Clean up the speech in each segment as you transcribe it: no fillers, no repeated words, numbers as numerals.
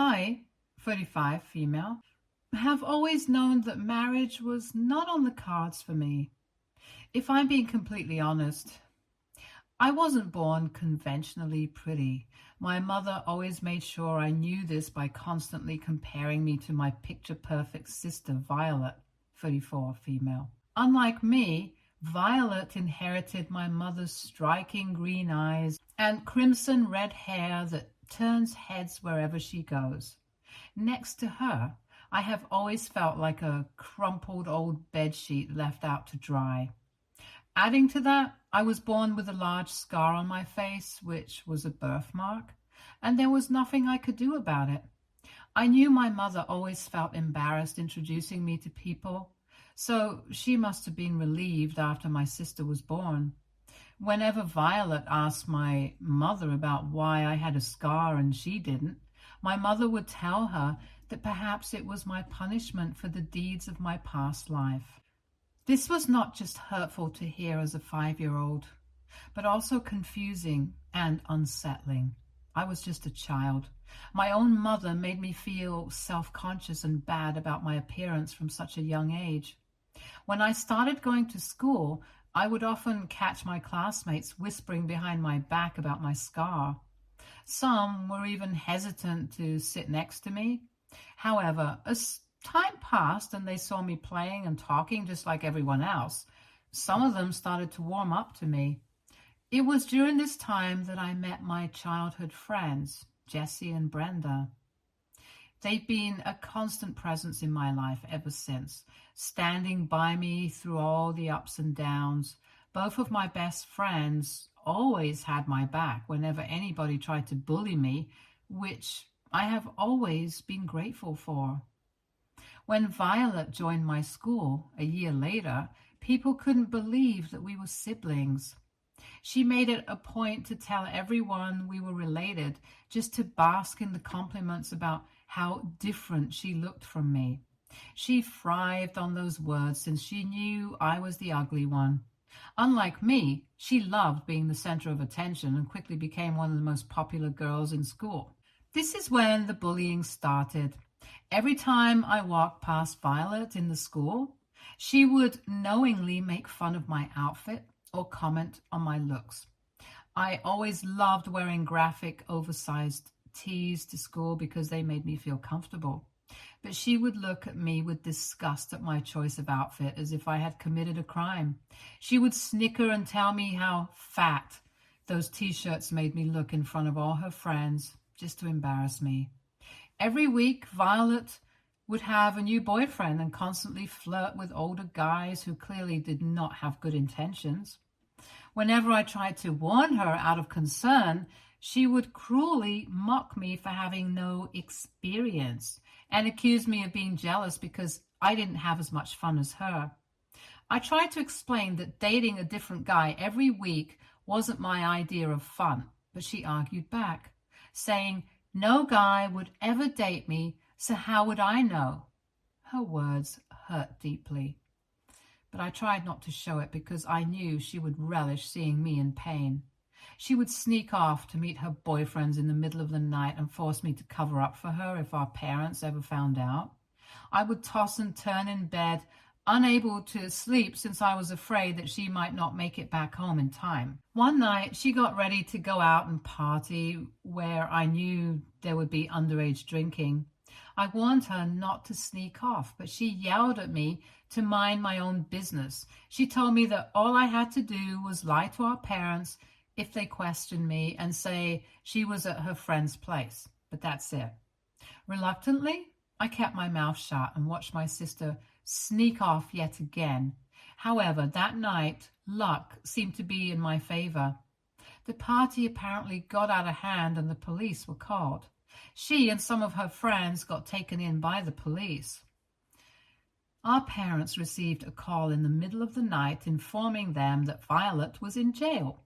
I, 35 female, have always known that marriage was not on the cards for me. If I'm being completely honest, I wasn't born conventionally pretty. My mother always made sure I knew this by constantly comparing me to my picture-perfect sister, Violet, 34 female. Unlike me, Violet inherited my mother's striking green eyes and crimson red hair that turns heads wherever she goes. Next to her, I have always felt like a crumpled old bedsheet left out to dry. Adding to that, I was born with a large scar on my face, which was a birthmark, and there was nothing I could do about it. I knew my mother always felt embarrassed introducing me to people, so she must have been relieved after my sister was born. Whenever Violet asked my mother about why I had a scar and she didn't, my mother would tell her that perhaps it was my punishment for the deeds of my past life. This was not just hurtful to hear as a 5-year-old, but also confusing and unsettling. I was just a child. My own mother made me feel self-conscious and bad about my appearance from such a young age. When I started going to school, I would often catch my classmates whispering behind my back about my scar. Some were even hesitant to sit next to me. However, as time passed and they saw me playing and talking just like everyone else, some of them started to warm up to me. It was during this time that I met my childhood friends, Jessie and Brenda. They've been a constant presence in my life ever since, standing by me through all the ups and downs. Both of my best friends always had my back whenever anybody tried to bully me, which I have always been grateful for. When Violet joined my school a year later, people couldn't believe that we were siblings. She made it a point to tell everyone we were related, just to bask in the compliments about how different she looked from me. She thrived on those words since she knew I was the ugly one. Unlike me, she loved being the center of attention and quickly became one of the most popular girls in school. This is when the bullying started. Every time I walked past Violet in the school, she would knowingly make fun of my outfit or comment on my looks. I always loved wearing graphic, oversized tees to school because they made me feel comfortable. But she would look at me with disgust at my choice of outfit as if I had committed a crime. She would snicker and tell me how fat those t-shirts made me look in front of all her friends just to embarrass me. Every week, Violet would have a new boyfriend and constantly flirt with older guys who clearly did not have good intentions. Whenever I tried to warn her out of concern, she would cruelly mock me for having no experience and accuse me of being jealous because I didn't have as much fun as her. I tried to explain that dating a different guy every week wasn't my idea of fun, but she argued back, saying no guy would ever date me, so how would I know? Her words hurt deeply, but I tried not to show it because I knew she would relish seeing me in pain. She would sneak off to meet her boyfriends in the middle of the night and force me to cover up for her if our parents ever found out. I would toss and turn in bed, unable to sleep since I was afraid that she might not make it back home in time. One night, she got ready to go out and party where I knew there would be underage drinking. I warned her not to sneak off, but she yelled at me to mind my own business. She told me that all I had to do was lie to our parents if they questioned me and say she was at her friend's place, but that's it. Reluctantly, I kept my mouth shut and watched my sister sneak off yet again. However, that night, luck seemed to be in my favor. The party apparently got out of hand and the police were called. She and some of her friends got taken in by the police. Our parents received a call in the middle of the night informing them that Violet was in jail.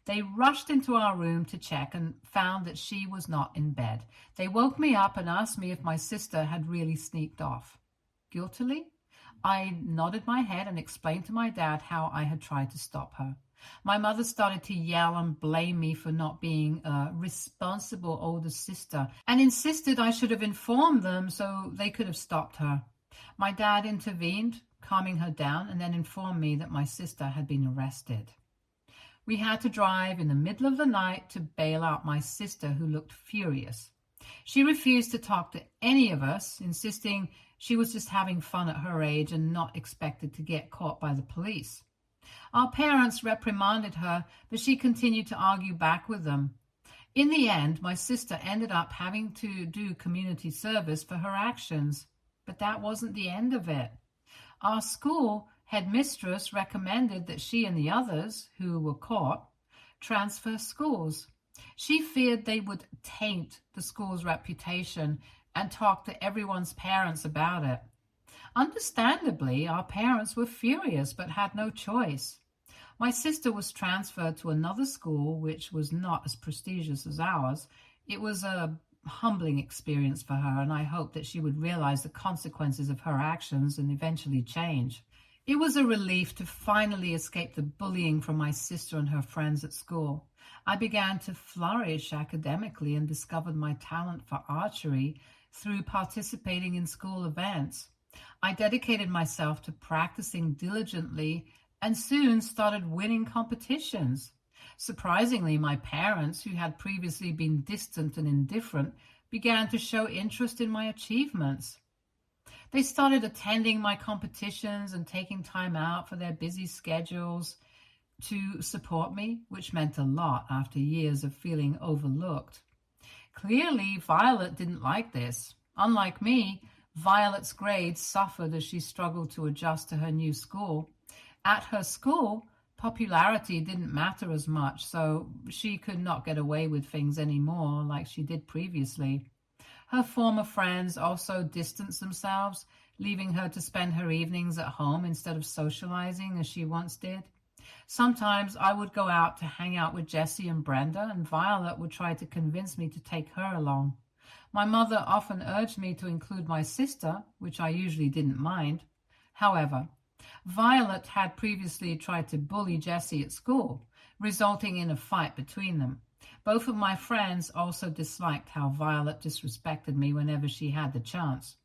They rushed into our room to check and found that she was not in bed. They woke me up and asked me if my sister had really sneaked off. Guiltily, I nodded my head and explained to my dad how I had tried to stop her. My mother started to yell and blame me for not being a responsible older sister and insisted I should have informed them so they could have stopped her. My dad intervened, calming her down, and then informed me that my sister had been arrested. We had to drive in the middle of the night to bail out my sister, who looked furious. She refused to talk to any of us, insisting she was just having fun at her age and not expected to get caught by the police. Our parents reprimanded her, but she continued to argue back with them. In the end, my sister ended up having to do community service for her actions, but that wasn't the end of it. Our school headmistress recommended that she and the others who were caught transfer schools. She feared they would taint the school's reputation and talk to everyone's parents about it. Understandably, our parents were furious but had no choice. My sister was transferred to another school, which was not as prestigious as ours. It was a humbling experience for her, and I hope that she would realize the consequences of her actions and eventually change. It was a relief to finally escape the bullying from my sister and her friends at school. I began to flourish academically and discovered my talent for archery through participating in school events. I dedicated myself to practicing diligently and soon started winning competitions. Surprisingly, my parents, who had previously been distant and indifferent, began to show interest in my achievements. They started attending my competitions and taking time out for their busy schedules to support me, which meant a lot after years of feeling overlooked. Clearly, Violet didn't like this. Unlike me, Violet's grades suffered as she struggled to adjust to her new school. At her school, popularity didn't matter as much, so she could not get away with things anymore like she did previously. Her former friends also distanced themselves, leaving her to spend her evenings at home instead of socializing as she once did. Sometimes I would go out to hang out with Jessie and Brenda, and Violet would try to convince me to take her along. My mother often urged me to include my sister, which I usually didn't mind. However, Violet had previously tried to bully Jessie at school, resulting in a fight between them. Both of my friends also disliked how Violet disrespected me whenever she had the chance.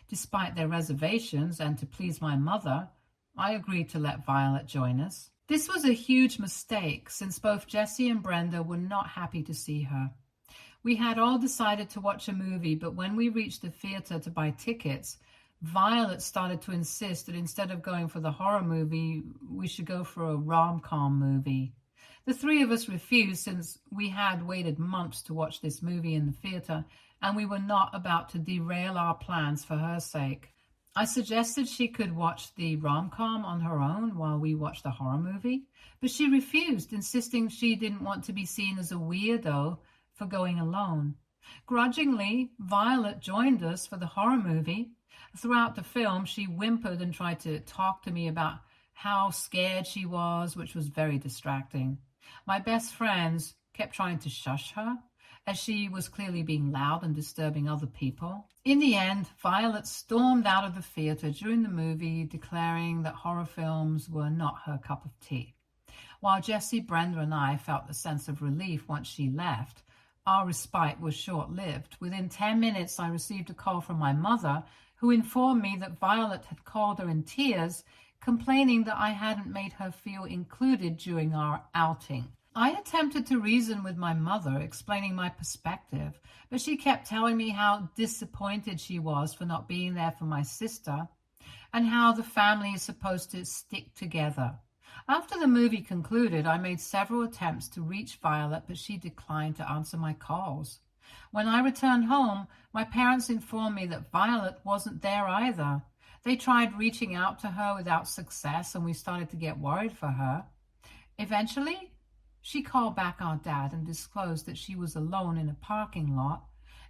Despite their reservations and to please my mother, I agreed to let Violet join us. This was a huge mistake since both Jessie and Brenda were not happy to see her. We had all decided to watch a movie, but when we reached the theater to buy tickets, Violet started to insist that instead of going for the horror movie, we should go for a rom-com movie. The three of us refused since we had waited months to watch this movie in the theater, and we were not about to derail our plans for her sake. I suggested she could watch the rom-com on her own while we watched the horror movie, but she refused, insisting she didn't want to be seen as a weirdo for going alone. Grudgingly, Violet joined us for the horror movie. Throughout the film, she whimpered and tried to talk to me about how scared she was, which was very distracting. My best friends kept trying to shush her, as she was clearly being loud and disturbing other people. In the end, Violet stormed out of the theater during the movie, declaring that horror films were not her cup of tea. While Jessie, Brenda, and I felt a sense of relief once she left, our respite was short-lived. Within 10 minutes, I received a call from my mother, who informed me that Violet had called her in tears, complaining that I hadn't made her feel included during our outing. I attempted to reason with my mother, explaining my perspective, but she kept telling me how disappointed she was for not being there for my sister, and how the family is supposed to stick together. After the movie concluded, I made several attempts to reach Violet, but she declined to answer my calls. When I returned home, my parents informed me that Violet wasn't there either. They tried reaching out to her without success, and we started to get worried for her. Eventually, she called back our dad and disclosed that she was alone in a parking lot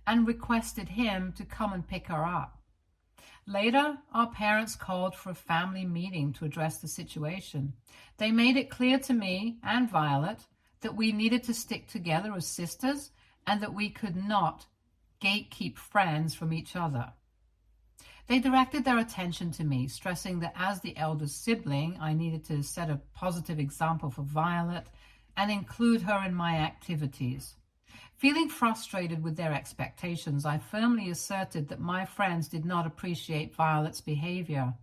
and requested him to come and pick her up. Later, our parents called for a family meeting to address the situation. They made it clear to me and Violet that we needed to stick together as sisters and that we could not gatekeep friends from each other. They directed their attention to me, stressing that as the eldest sibling, I needed to set a positive example for Violet and include her in my activities. Feeling frustrated with their expectations, I firmly asserted that my friends did not appreciate Violet's behavior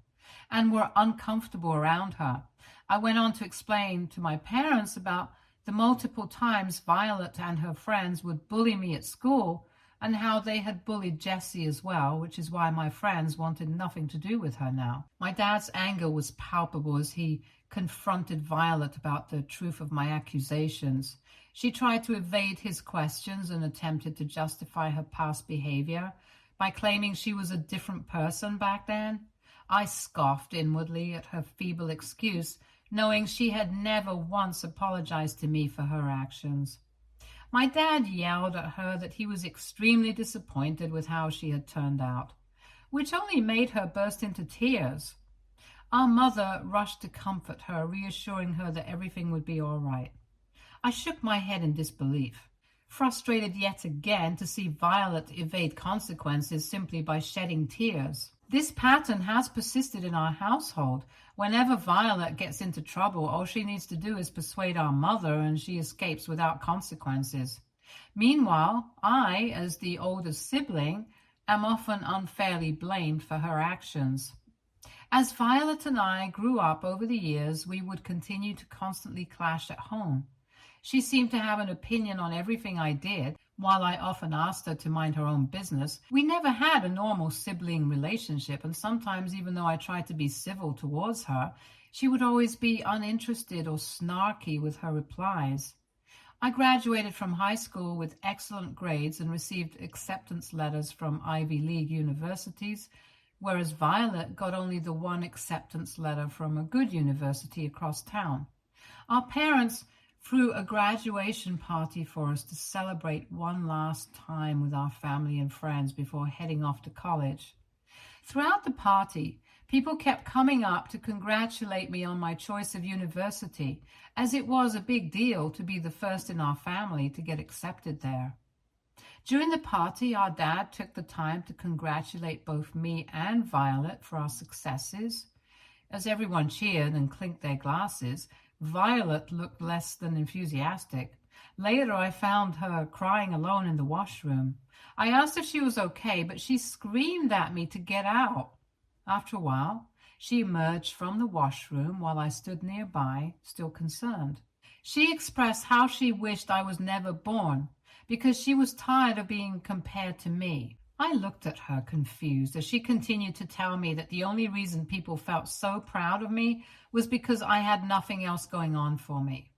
and were uncomfortable around her. I went on to explain to my parents about the multiple times Violet and her friends would bully me at school and how they had bullied Jessie as well, which is why my friends wanted nothing to do with her now. My dad's anger was palpable as he confronted Violet about the truth of my accusations. She tried to evade his questions and attempted to justify her past behavior by claiming she was a different person back then. I scoffed inwardly at her feeble excuse, knowing she had never once apologized to me for her actions. My dad yelled at her that he was extremely disappointed with how she had turned out, which only made her burst into tears. Our mother rushed to comfort her, reassuring her that everything would be all right. I shook my head in disbelief, frustrated yet again to see Violet evade consequences simply by shedding tears. This pattern has persisted in our household. Whenever Violet gets into trouble, all she needs to do is persuade our mother and she escapes without consequences. Meanwhile, I, as the oldest sibling, am often unfairly blamed for her actions. As Violet and I grew up over the years, we would continue to constantly clash at home. She seemed to have an opinion on everything I did, while I often asked her to mind her own business. We never had a normal sibling relationship, and sometimes, even though I tried to be civil towards her, she would always be uninterested or snarky with her replies. I graduated from high school with excellent grades and received acceptance letters from Ivy League universities, whereas Violet got only the one acceptance letter from a good university across town. Our parents threw a graduation party for us to celebrate one last time with our family and friends before heading off to college. Throughout the party, people kept coming up to congratulate me on my choice of university, as it was a big deal to be the first in our family to get accepted there. During the party, our dad took the time to congratulate both me and Violet for our successes. As everyone cheered and clinked their glasses, Violet looked less than enthusiastic. Later, I found her crying alone in the washroom. I asked if she was okay, but she screamed at me to get out. After a while, she emerged from the washroom while I stood nearby, still concerned. She expressed how she wished I was never born because she was tired of being compared to me. I looked at her confused as she continued to tell me that the only reason people felt so proud of me was because I had nothing else going on for me.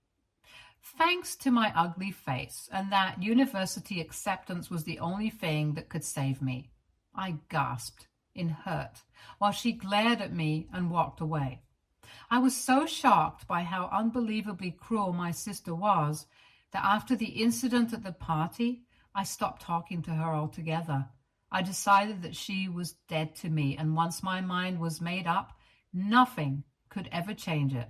Thanks to my ugly face, and that university acceptance was the only thing that could save me. I gasped in hurt while she glared at me and walked away. I was so shocked by how unbelievably cruel my sister was that after the incident at the party, I stopped talking to her altogether. I decided that she was dead to me, and once my mind was made up, nothing could ever change it.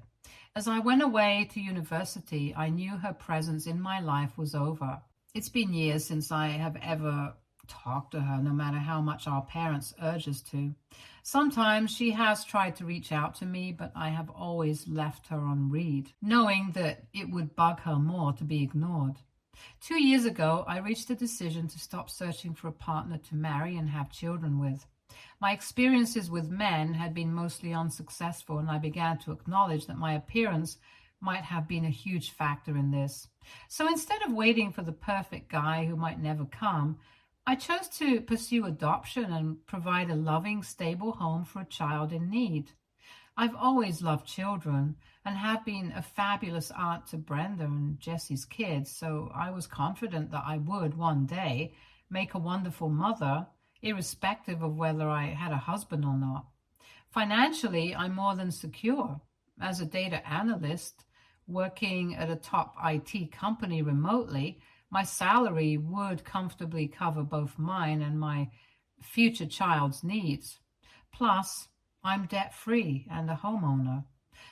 As I went away to university, I knew her presence in my life was over. It's been years since I have ever talked to her, no matter how much our parents urge us to. Sometimes she has tried to reach out to me, but I have always left her on read, knowing that it would bug her more to be ignored. 2 years ago, I reached a decision to stop searching for a partner to marry and have children with. My experiences with men had been mostly unsuccessful, and I began to acknowledge that my appearance might have been a huge factor in this. So instead of waiting for the perfect guy who might never come, I chose to pursue adoption and provide a loving, stable home for a child in need. I've always loved children and have been a fabulous aunt to Brenda and Jessie's kids, so I was confident that I would one day make a wonderful mother, irrespective of whether I had a husband or not. Financially, I'm more than secure. As a data analyst working at a top IT company remotely, my salary would comfortably cover both mine and my future child's needs. Plus, I'm debt-free and a homeowner.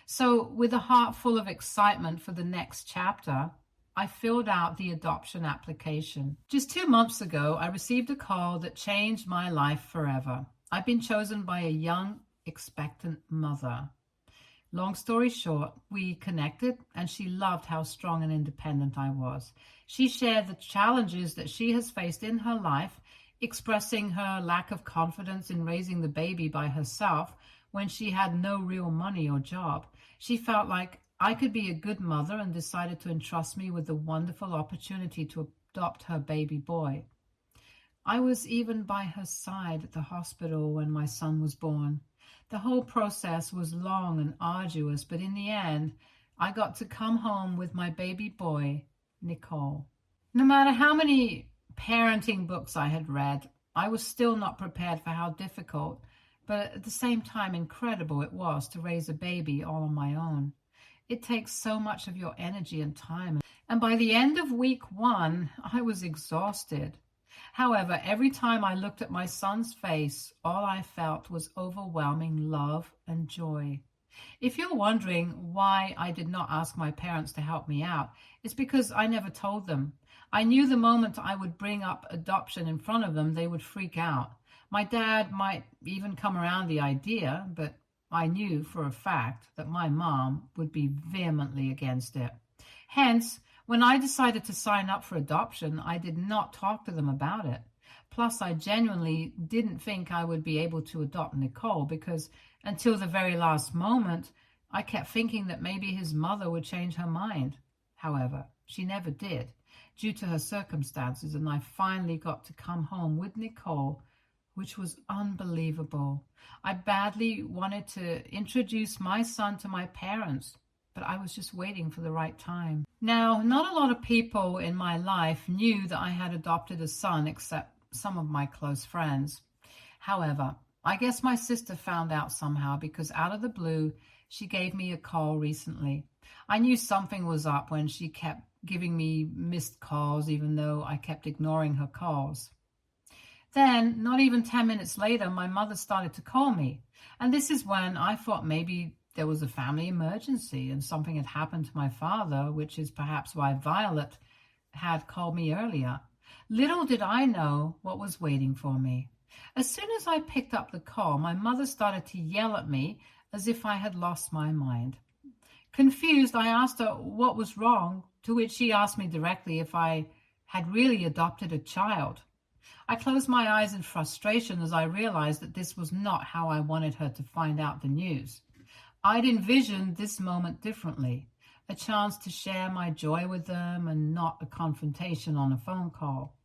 So, with a heart full of excitement for the next chapter, I filled out the adoption application. Just 2 months ago, I received a call that changed my life forever. I've been chosen by a young, expectant mother. Long story short, we connected and she loved how strong and independent I was. She shared the challenges that she has faced in her life, expressing her lack of confidence in raising the baby by herself when she had no real money or job. She felt like I could be a good mother and decided to entrust me with the wonderful opportunity to adopt her baby boy. I was even by her side at the hospital when my son was born. The whole process was long and arduous, but in the end, I got to come home with my baby boy, Nicole. No matter how many parenting books I had read, I was still not prepared for how difficult, but at the same time incredible it was to raise a baby all on my own. It takes so much of your energy and time, and by the end of week 1, I was exhausted. However, every time I looked at my son's face, all I felt was overwhelming love and joy. If you're wondering why I did not ask my parents to help me out, it's because I never told them. I knew the moment I would bring up adoption in front of them, they would freak out. My dad might even come around the idea, but I knew for a fact that my mom would be vehemently against it. Hence, when I decided to sign up for adoption, I did not talk to them about it. Plus, I genuinely didn't think I would be able to adopt Nicole because until the very last moment, I kept thinking that maybe his mother would change her mind. However, she never did, due to her circumstances, and I finally got to come home with Nicole, which was unbelievable. I badly wanted to introduce my son to my parents, but I was just waiting for the right time. Now, not a lot of people in my life knew that I had adopted a son except some of my close friends. However, I guess my sister found out somehow because out of the blue, she gave me a call recently. I knew something was up when she kept giving me missed calls even though I kept ignoring her calls. Then, not even 10 minutes later, my mother started to call me. And this is when I thought maybe there was a family emergency and something had happened to my father, which is perhaps why Violet had called me earlier. Little did I know what was waiting for me. As soon as I picked up the call, my mother started to yell at me as if I had lost my mind. Confused, I asked her what was wrong, to which she asked me directly if I had really adopted a child. I closed my eyes in frustration as I realized that this was not how I wanted her to find out the news. I'd envisioned this moment differently, a chance to share my joy with them and not a confrontation on a phone call.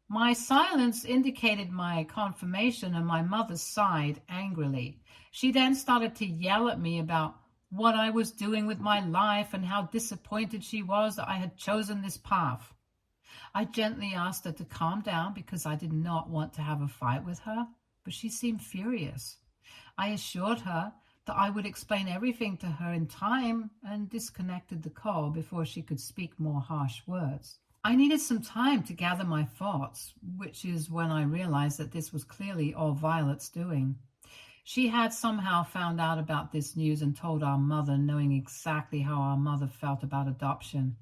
My silence indicated my confirmation and my mother sighed angrily. She then started to yell at me about what I was doing with my life and how disappointed she was that I had chosen this path. I gently asked her to calm down because I did not want to have a fight with her, but she seemed furious. I assured her that I would explain everything to her in time and disconnected the call before she could speak more harsh words. I needed some time to gather my thoughts, which is when I realized that this was clearly all Violet's doing. She had somehow found out about this news and told our mother, knowing exactly how our mother felt about adoption.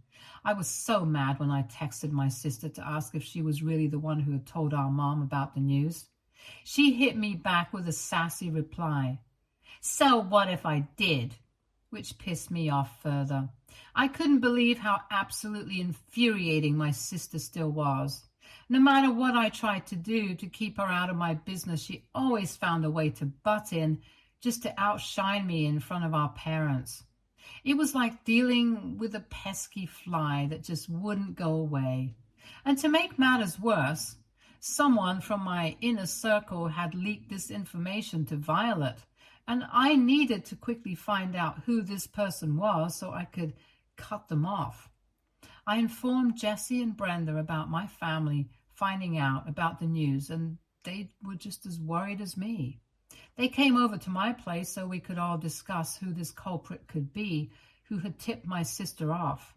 I was so mad when I texted my sister to ask if she was really the one who had told our mom about the news. She hit me back with a sassy reply. So what if I did? Which pissed me off further. I couldn't believe how absolutely infuriating my sister still was. No matter what I tried to do to keep her out of my business, she always found a way to butt in just to outshine me in front of our parents. It was like dealing with a pesky fly that just wouldn't go away. And to make matters worse, someone from my inner circle had leaked this information to Violet, and I needed to quickly find out who this person was so I could cut them off. I informed Jessie and Brenda about my family finding out about the news, and they were just as worried as me. They came over to my place so we could all discuss who this culprit could be who had tipped my sister off.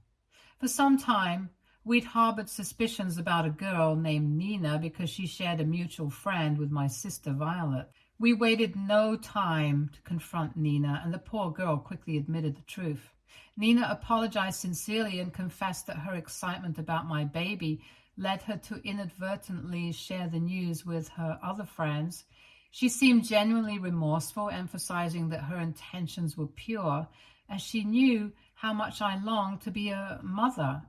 For some time, we'd harbored suspicions about a girl named Nina because she shared a mutual friend with my sister Violet. We waited no time to confront Nina, and the poor girl quickly admitted the truth. Nina apologized sincerely and confessed that her excitement about my baby led her to inadvertently share the news with her other friends, She seemed genuinely remorseful, emphasizing that her intentions were pure, as she knew how much I longed to be a mother.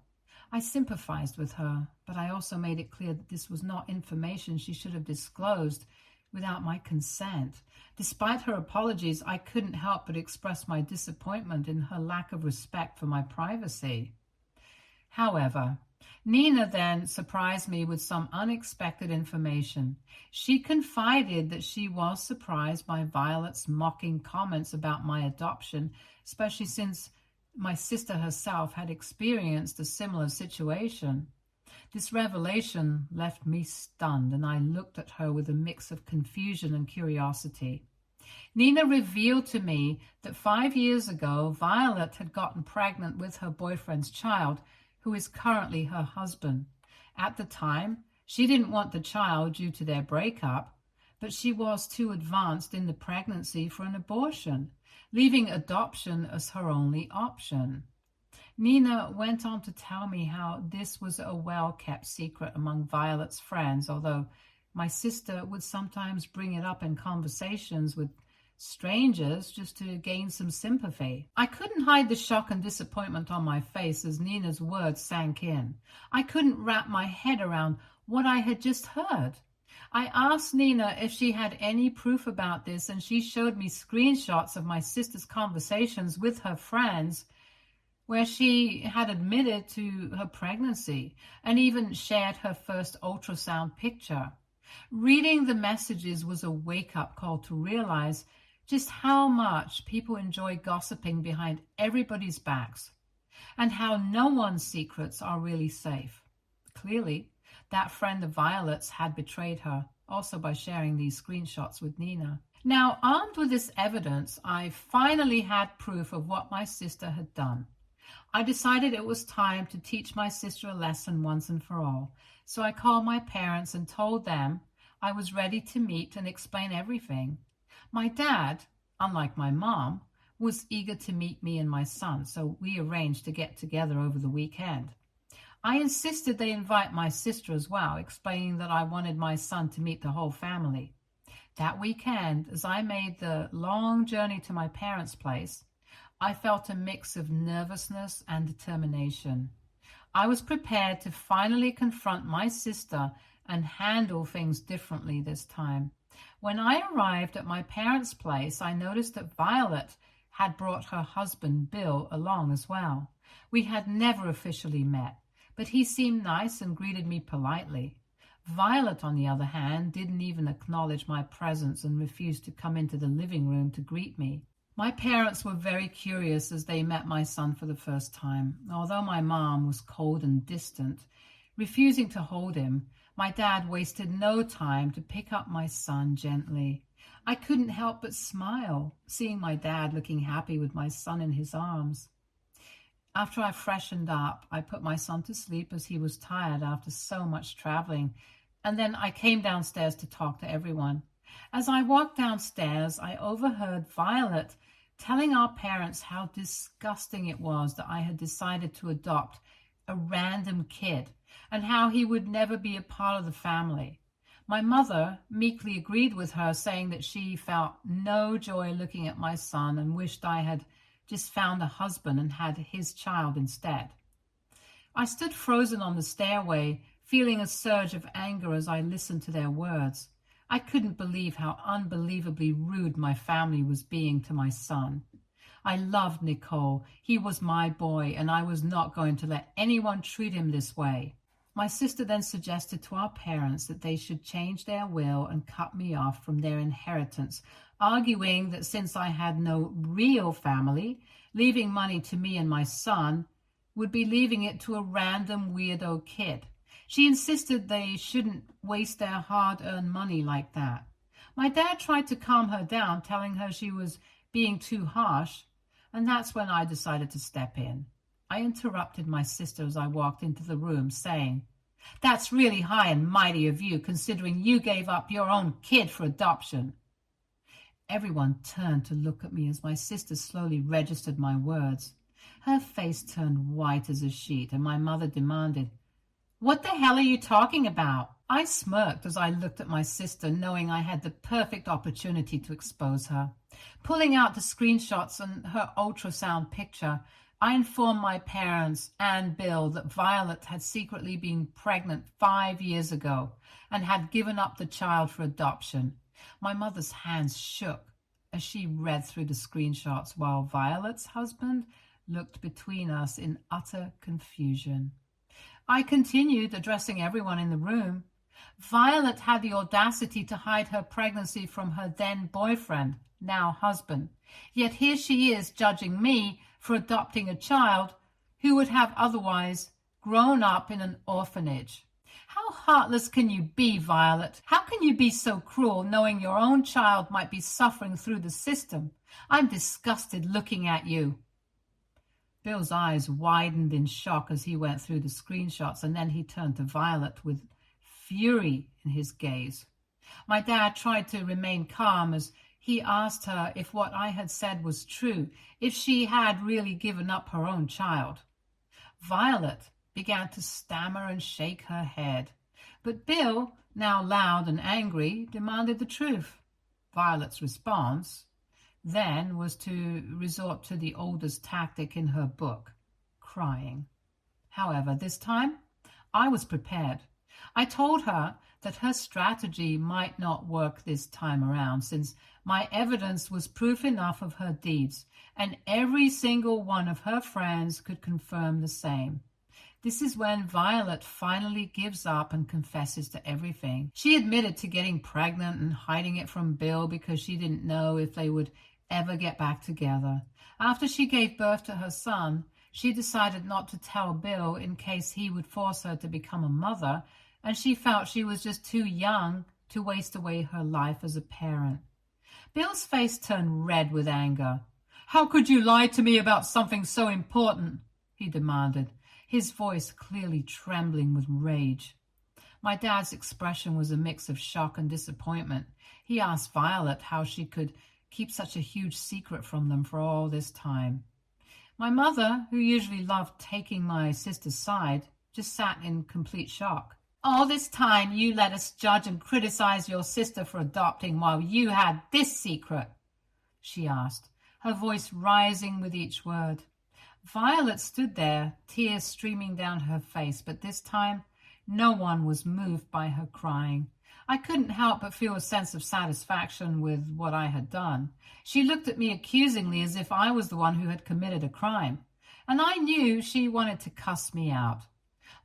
I sympathized with her, but I also made it clear that this was not information she should have disclosed without my consent. Despite her apologies, I couldn't help but express my disappointment in her lack of respect for my privacy. However, Nina then surprised me with some unexpected information. She confided that she was surprised by Violet's mocking comments about my adoption, especially since my sister herself had experienced a similar situation. This revelation left me stunned, and I looked at her with a mix of confusion and curiosity. Nina revealed to me that 5 years ago, Violet had gotten pregnant with her boyfriend's child, who is currently her husband. At the time, she didn't want the child due to their breakup, but she was too advanced in the pregnancy for an abortion, leaving adoption as her only option. Nina went on to tell me how this was a well-kept secret among Violet's friends, although my sister would sometimes bring it up in conversations with strangers just to gain some sympathy. I couldn't hide the shock and disappointment on my face as Nina's words sank in. I couldn't wrap my head around what I had just heard. I asked Nina if she had any proof about this, and she showed me screenshots of my sister's conversations with her friends where she had admitted to her pregnancy and even shared her first ultrasound picture. Reading the messages was a wake-up call to realize just how much people enjoy gossiping behind everybody's backs and how no one's secrets are really safe. Clearly, that friend of Violet's had betrayed her, also by sharing these screenshots with Nina. Now, armed with this evidence, I finally had proof of what my sister had done. I decided it was time to teach my sister a lesson once and for all, so I called my parents and told them I was ready to meet and explain everything. My dad, unlike my mom, was eager to meet me and my son, so we arranged to get together over the weekend. I insisted they invite my sister as well, explaining that I wanted my son to meet the whole family. That weekend, as I made the long journey to my parents' place, I felt a mix of nervousness and determination. I was prepared to finally confront my sister and handle things differently this time. When I arrived at my parents' place, I noticed that Violet had brought her husband, Bill, along as well. We had never officially met, but he seemed nice and greeted me politely. Violet, on the other hand, didn't even acknowledge my presence and refused to come into the living room to greet me. My parents were very curious as they met my son for the first time. Although my mom was cold and distant, refusing to hold him, my dad wasted no time to pick up my son gently. I couldn't help but smile, seeing my dad looking happy with my son in his arms. After I freshened up, I put my son to sleep as he was tired after so much traveling, and then I came downstairs to talk to everyone. As I walked downstairs, I overheard Violet telling our parents how disgusting it was that I had decided to adopt a random kid and how he would never be a part of the family. My mother meekly agreed with her, saying that she felt no joy looking at my son and wished I had just found a husband and had his child instead. I stood frozen on the stairway, feeling a surge of anger as I listened to their words. I couldn't believe how unbelievably rude my family was being to my son. I loved Nicole. He was my boy, and I was not going to let anyone treat him this way. My sister then suggested to our parents that they should change their will and cut me off from their inheritance, arguing that since I had no real family, leaving money to me and my son would be leaving it to a random weirdo kid. She insisted they shouldn't waste their hard-earned money like that. My dad tried to calm her down, telling her she was being too harsh, and that's when I decided to step in. I interrupted my sister as I walked into the room, saying, "That's really high and mighty of you, considering you gave up your own kid for adoption." Everyone turned to look at me as my sister slowly registered my words. Her face turned white as a sheet, and my mother demanded, What the hell are you talking about? I smirked as I looked at my sister, knowing I had the perfect opportunity to expose her. Pulling out the screenshots and her ultrasound picture, I informed my parents and Bill that Violet had secretly been pregnant 5 years ago and had given up the child for adoption. My mother's hands shook as she read through the screenshots while Violet's husband looked between us in utter confusion. I continued, addressing everyone in the room. Violet had the audacity to hide her pregnancy from her then boyfriend, now husband. Yet here she is judging me for adopting a child who would have otherwise grown up in an orphanage. How heartless can you be, Violet? How can you be so cruel, knowing your own child might be suffering through the system? I'm disgusted looking at you. Bill's eyes widened in shock as he went through the screenshots, and then he turned to Violet with fury in his gaze. My dad tried to remain calm as he asked her if what I had said was true, if she had really given up her own child. Violet began to stammer and shake her head, but Bill, now loud and angry, demanded the truth. Violet's response then was to resort to the oldest tactic in her book, crying. However, this time I was prepared. I told her that her strategy might not work this time around, since my evidence was proof enough of her deeds, and every single one of her friends could confirm the same. This is when Violet finally gives up and confesses to everything. She admitted to getting pregnant and hiding it from Bill because she didn't know if they would ever get back together. After she gave birth to her son, she decided not to tell Bill in case he would force her to become a mother, and she felt she was just too young to waste away her life as a parent. Bill's face turned red with anger. "How could you lie to me about something so important?" he demanded, his voice clearly trembling with rage. My dad's expression was a mix of shock and disappointment. He asked Violet how she could keep such a huge secret from them for all this time. My mother, who usually loved taking my sister's side, just sat in complete shock. "All this time you let us judge and criticize your sister for adopting while you had this secret?" she asked, her voice rising with each word. Violet stood there, tears streaming down her face, but this time no one was moved by her crying. I couldn't help but feel a sense of satisfaction with what I had done. She looked at me accusingly as if I was the one who had committed a crime, and I knew she wanted to cuss me out.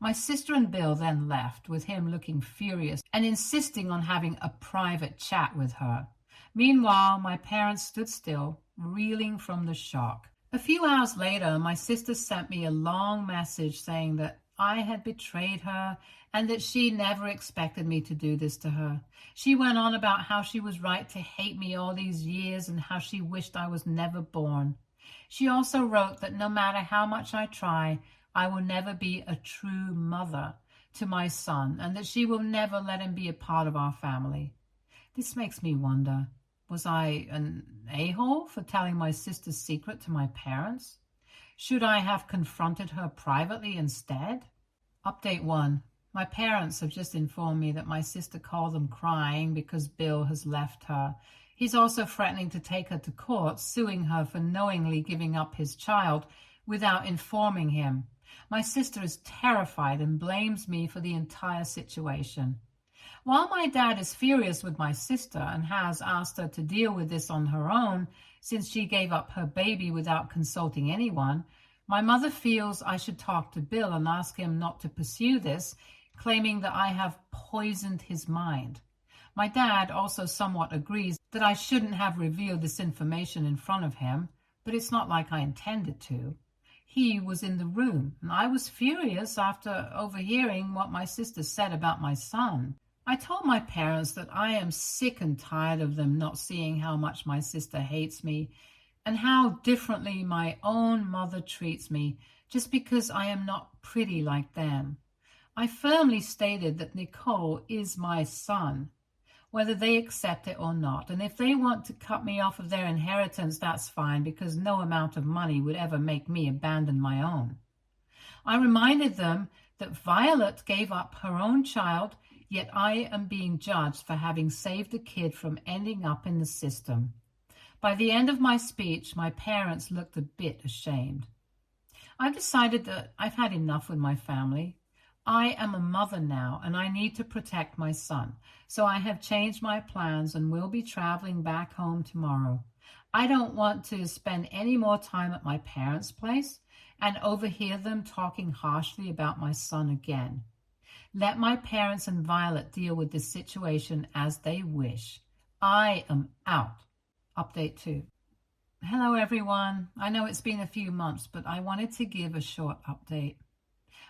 My sister and Bill then left, with him looking furious and insisting on having a private chat with her. Meanwhile, my parents stood still, reeling from the shock. A few hours later, my sister sent me a long message saying that I had betrayed her and that she never expected me to do this to her. She went on about how she was right to hate me all these years and how she wished I was never born. She also wrote that no matter how much I try, I will never be a true mother to my son, and that she will never let him be a part of our family. This makes me wonder, was I an a-hole for telling my sister's secret to my parents? Should I have confronted her privately instead? Update 1. My parents have just informed me that my sister called them crying because Bill has left her. He's also threatening to take her to court, suing her for knowingly giving up his child without informing him. My sister is terrified and blames me for the entire situation. While my dad is furious with my sister and has asked her to deal with this on her own since she gave up her baby without consulting anyone, my mother feels I should talk to Bill and ask him not to pursue this, claiming that I have poisoned his mind. My dad also somewhat agrees that I shouldn't have revealed this information in front of him, but it's not like I intended to. He was in the room, and I was furious after overhearing what my sister said about my son. I told my parents that I am sick and tired of them not seeing how much my sister hates me and how differently my own mother treats me just because I am not pretty like them. I firmly stated that Nicole is my son, whether they accept it or not, and if they want to cut me off of their inheritance, that's fine, because no amount of money would ever make me abandon my own. I reminded them that Violet gave up her own child, yet I am being judged for having saved a kid from ending up in the system. By the end of my speech, my parents looked a bit ashamed. I've decided that I've had enough with my family. I am a mother now, and I need to protect my son. So I have changed my plans and will be traveling back home tomorrow. I don't want to spend any more time at my parents' place and overhear them talking harshly about my son again. Let my parents and Violet deal with this situation as they wish. I am out. Update 2. Hello everyone. I know it's been a few months, but I wanted to give a short update.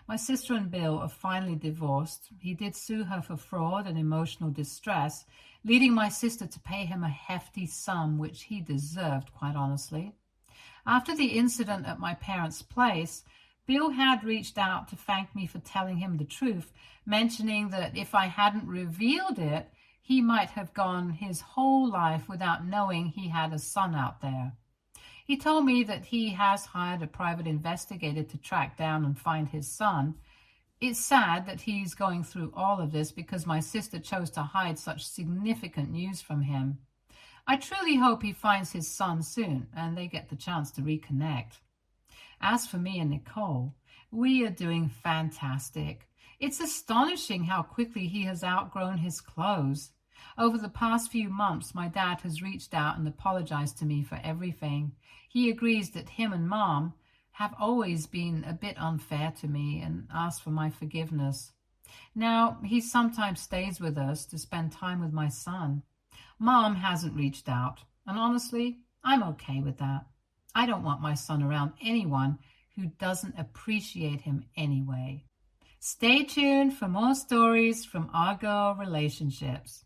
My sister and Bill are finally divorced. He did sue her for fraud and emotional distress, leading my sister to pay him a hefty sum, which he deserved, quite honestly. After the incident at my parents' place, Bill had reached out to thank me for telling him the truth, mentioning that if I hadn't revealed it, he might have gone his whole life without knowing he had a son out there. He told me that he has hired a private investigator to track down and find his son. It's sad that he's going through all of this because my sister chose to hide such significant news from him. I truly hope he finds his son soon and they get the chance to reconnect. As for me and Nicole, we are doing fantastic. It's astonishing how quickly he has outgrown his clothes. Over the past few months, my dad has reached out and apologized to me for everything. He agrees that him and Mom have always been a bit unfair to me and asked for my forgiveness. Now, he sometimes stays with us to spend time with my son. Mom hasn't reached out, and honestly, I'm okay with that. I don't want my son around anyone who doesn't appreciate him anyway. Stay tuned for more stories from our girl relationships.